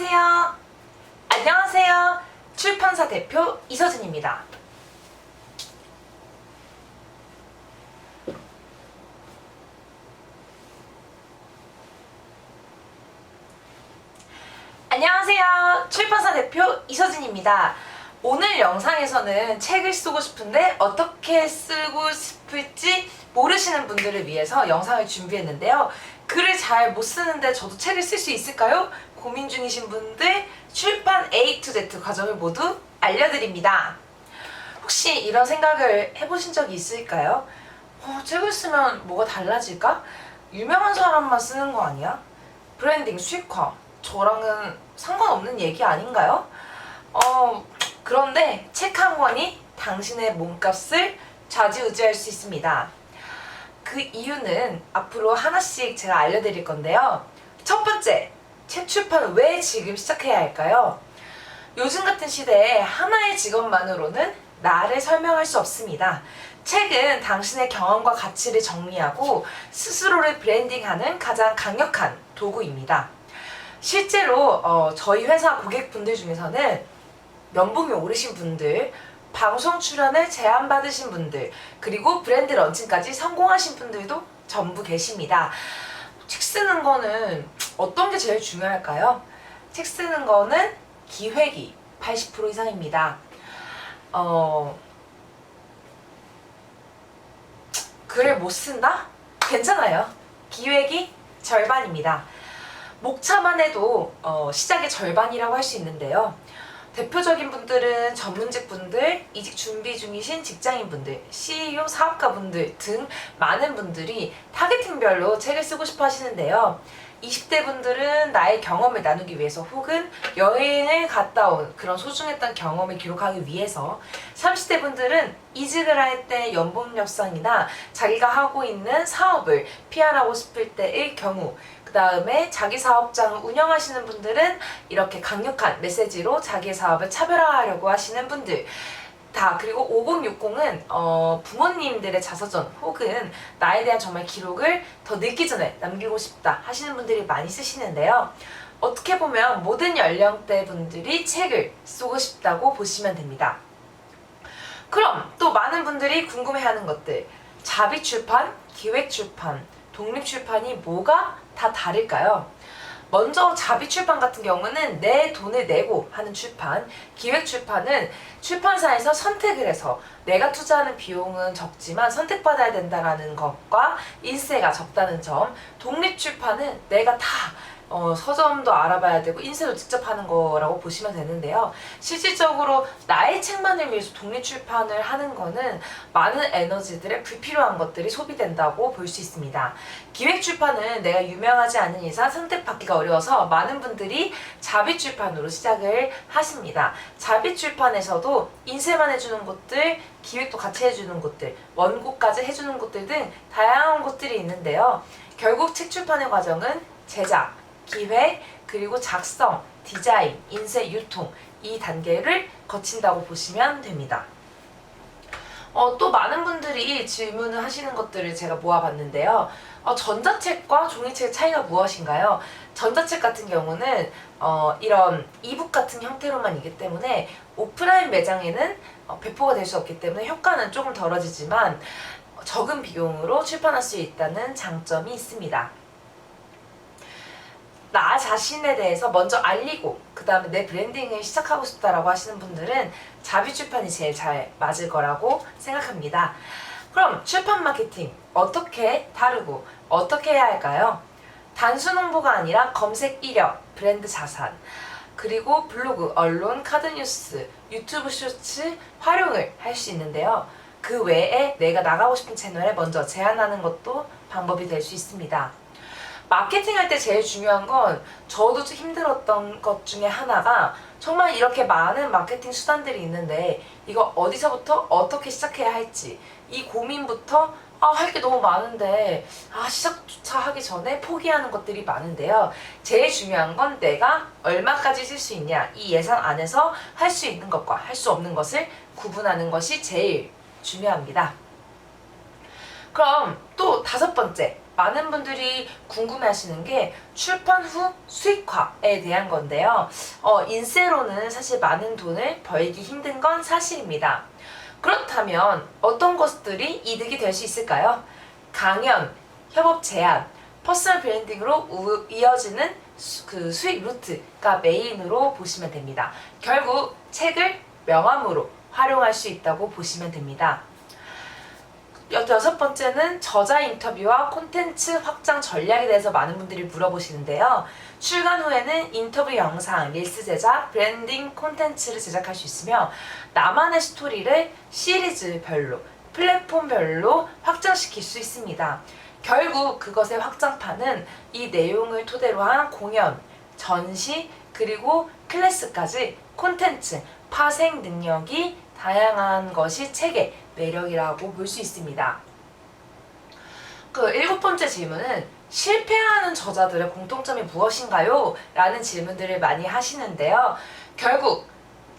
안녕하세요. 안녕하세요. 출판사 대표 이서진입니다. 안녕하세요. 출판사 대표 이서진입니다. 오늘 영상에서는 책을 쓰고 싶은데 어떻게 쓰고 싶을지 모르시는 분들을 위해서 영상을 준비했는데요. 글을 잘 못 쓰는데 저도 책을 쓸 수 있을까요? 고민 중이신 분들 출판 A to Z 과정을 모두 알려드립니다. 혹시 이런 생각을 해보신 적이 있을까요? 책을 쓰면 뭐가 달라질까? 유명한 사람만 쓰는 거 아니야? 브랜딩, 수익화, 저랑은 상관없는 얘기 아닌가요? 그런데 책 한 권이 당신의 몸값을 좌지우지할 수 있습니다. 그 이유는 앞으로 하나씩 제가 알려드릴 건데요. 첫 번째, 책 출판을 왜 지금 시작해야 할까요? 요즘 같은 시대에 하나의 직업만으로는 나를 설명할 수 없습니다. 책은 당신의 경험과 가치를 정리하고 스스로를 브랜딩하는 가장 강력한 도구입니다. 실제로 저희 회사 고객분들 중에서는 연봉이 오르신 분들, 방송 출연을 제안받으신 분들, 그리고 브랜드 런칭까지 성공하신 분들도 전부 계십니다. 책 쓰는 거는 어떤 게 제일 중요할까요? 책 쓰는 거는 기획이 80% 이상입니다. 글을 못 쓴다? 괜찮아요. 기획이 절반입니다. 목차만 해도 시작의 절반이라고 할 수 있는데요. 대표적인 분들은 전문직 분들, 이직 준비 중이신 직장인 분들, CEO, 사업가 분들 등 많은 분들이 타겟팅별로 책을 쓰고 싶어 하시는데요. 20대 분들은 나의 경험을 나누기 위해서 혹은 여행을 갔다 온 그런 소중했던 경험을 기록하기 위해서, 30대 분들은 이직을 할 때 연봉 협상이나 자기가 하고 있는 사업을 PR하고 싶을 때의 경우, 그 다음에 자기 사업장을 운영하시는 분들은 이렇게 강력한 메시지로 자기의 사업을 차별화하려고 하시는 분들 그리고 5060은 부모님들의 자서전 혹은 나에 대한 정말 기록을 더 늙기 전에 남기고 싶다 하시는 분들이 많이 쓰시는데요. 어떻게 보면 모든 연령대 분들이 책을 쓰고 싶다고 보시면 됩니다. 그럼 또 많은 분들이 궁금해하는 것들, 자비출판, 기획출판, 독립출판이 뭐가 다 다를까요? 먼저 자비출판 같은 경우는 내 돈을 내고 하는 출판, 기획출판은 출판사에서 선택을 해서 내가 투자하는 비용은 적지만 선택받아야 된다는 것과 인세가 적다는 점, 독립출판은 내가 다 서점도 알아봐야 되고 인쇄도 직접 하는 거라고 보시면 되는데요. 실질적으로 나의 책만을 위해서 독립출판을 하는 거는 많은 에너지들의 불필요한 것들이 소비된다고 볼 수 있습니다. 기획출판은 내가 유명하지 않은 이상 선택받기가 어려워서 많은 분들이 자비출판으로 시작을 하십니다. 자비출판에서도 인쇄만 해주는 곳들, 기획도 같이 해주는 곳들, 원고까지 해주는 곳들 등 다양한 곳들이 있는데요. 결국 책 출판의 과정은 제작, 기획, 그리고 작성, 디자인, 인쇄, 유통 이 단계를 거친다고 보시면 됩니다. 또 많은 분들이 질문을 하시는 것들을 제가 모아봤는데요. 전자책과 종이책의 차이가 무엇인가요? 전자책 같은 경우는 이런 이북 같은 형태로만이기 때문에 오프라인 매장에는 배포가 될 수 없기 때문에 효과는 조금 덜어지지만 적은 비용으로 출판할 수 있다는 장점이 있습니다. 나 자신에 대해서 먼저 알리고 그 다음에 내 브랜딩을 시작하고 싶다라고 하시는 분들은 자비출판이 제일 잘 맞을 거라고 생각합니다. 그럼 출판 마케팅 어떻게 다르고 어떻게 해야 할까요? 단순 홍보가 아니라 검색 이력, 브랜드 자산, 그리고 블로그, 언론, 카드뉴스, 유튜브 쇼츠 활용을 할 수 있는데요. 그 외에 내가 나가고 싶은 채널에 먼저 제안하는 것도 방법이 될 수 있습니다. 마케팅 할 때 제일 중요한 건 저도 힘들었던 것 중에 하나가 정말 이렇게 많은 마케팅 수단들이 있는데 이거 어디서부터 어떻게 시작해야 할지 이 고민부터 할 게 너무 많은데 시작조차 하기 전에 포기하는 것들이 많은데요. 제일 중요한 건 내가 얼마까지 쓸 수 있냐, 이 예산 안에서 할 수 있는 것과 할 수 없는 것을 구분하는 것이 제일 중요합니다. 그럼 또 5번째, 많은 분들이 궁금해하시는 게 출판 후 수익화에 대한 건데요. 인세로는 사실 많은 돈을 벌기 힘든 건 사실입니다. 그렇다면 어떤 것들이 이득이 될 수 있을까요? 강연, 협업 제안, 퍼스널 브랜딩으로 이어지는 그 수익 루트가 메인으로 보시면 됩니다. 결국 책을 명함으로 활용할 수 있다고 보시면 됩니다. 여섯 번째는 저자 인터뷰와 콘텐츠 확장 전략에 대해서 많은 분들이 물어보시는데요. 출간 후에는 인터뷰 영상, 릴스 제작, 브랜딩 콘텐츠를 제작할 수 있으며 나만의 스토리를 시리즈별로, 플랫폼별로 확장시킬 수 있습니다. 결국 그것의 확장판은 이 내용을 토대로 한 공연, 전시, 그리고 클래스까지 콘텐츠, 파생 능력이 다양한 것이 책의 매력이라고 볼 수 있습니다. 그 일곱 번째 질문은 실패하는 저자들의 공통점이 무엇인가요? 라는 질문들을 많이 하시는데요. 결국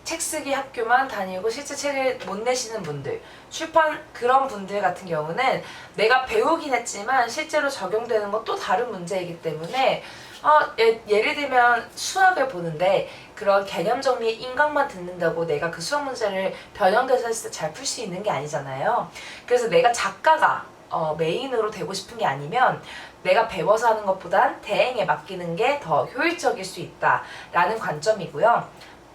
책 쓰기 학교만 다니고 실제 책을 못 내시는 분들, 출판 그런 분들 같은 경우는 내가 배우긴 했지만 실제로 적용되는 건 또 다른 문제이기 때문에 예를 들면 수학을 보는데 그런 개념 정리의 인강만 듣는다고 내가 그 수학 문제를 변형돼서 했을 때 잘 풀 수 있는 게 아니잖아요. 그래서 내가 작가가 메인으로 되고 싶은 게 아니면 내가 배워서 하는 것보단 대행에 맡기는 게 더 효율적일 수 있다라는 관점이고요.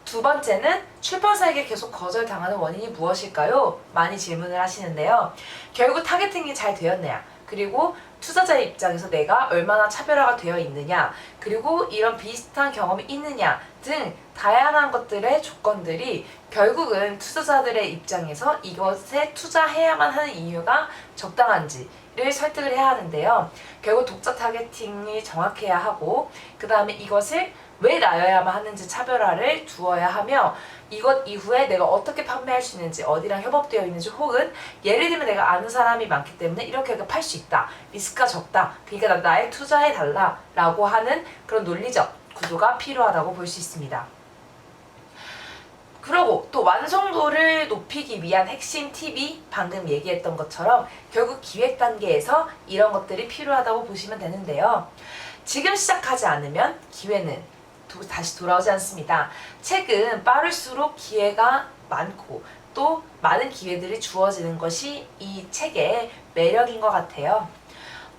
두 번째는 출판사에게 계속 거절당하는 원인이 무엇일까요? 많이 질문을 하시는데요. 결국 타겟팅이 잘 되었느냐, 그리고 투자자의 입장에서 내가 얼마나 차별화가 되어 있느냐, 그리고 이런 비슷한 경험이 있느냐 등 다양한 것들의 조건들이 결국은 투자자들의 입장에서 이것에 투자해야만 하는 이유가 적당한지를 설득을 해야 하는데요. 결국 독자 타겟팅이 정확해야 하고 그 다음에 이것을 왜 나여야만 하는지 차별화를 두어야 하며 이것 이후에 내가 어떻게 판매할 수 있는지, 어디랑 협업되어 있는지, 혹은 예를 들면 내가 아는 사람이 많기 때문에 이렇게 팔 수 있다, 리스크가 적다, 그러니까 나에 투자해달라 라고 하는 그런 논리적 구도가 필요하다고 볼 수 있습니다. 그리고 또 완성도를 높이기 위한 핵심 팁이 방금 얘기했던 것처럼 결국 기획 단계에서 이런 것들이 필요하다고 보시면 되는데요. 지금 시작하지 않으면 기회는 다시 돌아오지 않습니다. 책은 빠를수록 기회가 많고 또 많은 기회들이 주어지는 것이 이 책의 매력인 것 같아요.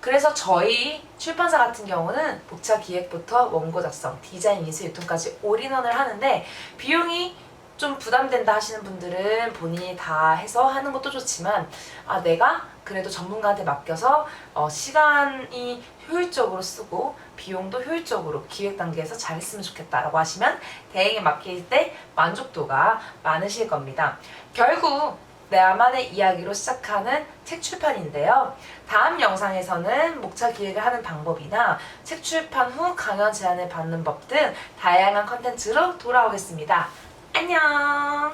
그래서 저희 출판사 같은 경우는 목차 기획부터 원고 작성, 디자인, 인쇄, 유통까지 올인원을 하는데 비용이 좀 부담된다 하시는 분들은 본인이 다 해서 하는 것도 좋지만 내가 그래도 전문가한테 맡겨서 시간이 효율적으로 쓰고 비용도 효율적으로 기획 단계에서 잘했으면 좋겠다라고 하시면 대행에 맡길 때 만족도가 많으실 겁니다. 결국 나만의 이야기로 시작하는 책 출판인데요. 다음 영상에서는 목차 기획을 하는 방법이나 책 출판 후 강연 제안을 받는 법 등 다양한 컨텐츠로 돌아오겠습니다. 안녕!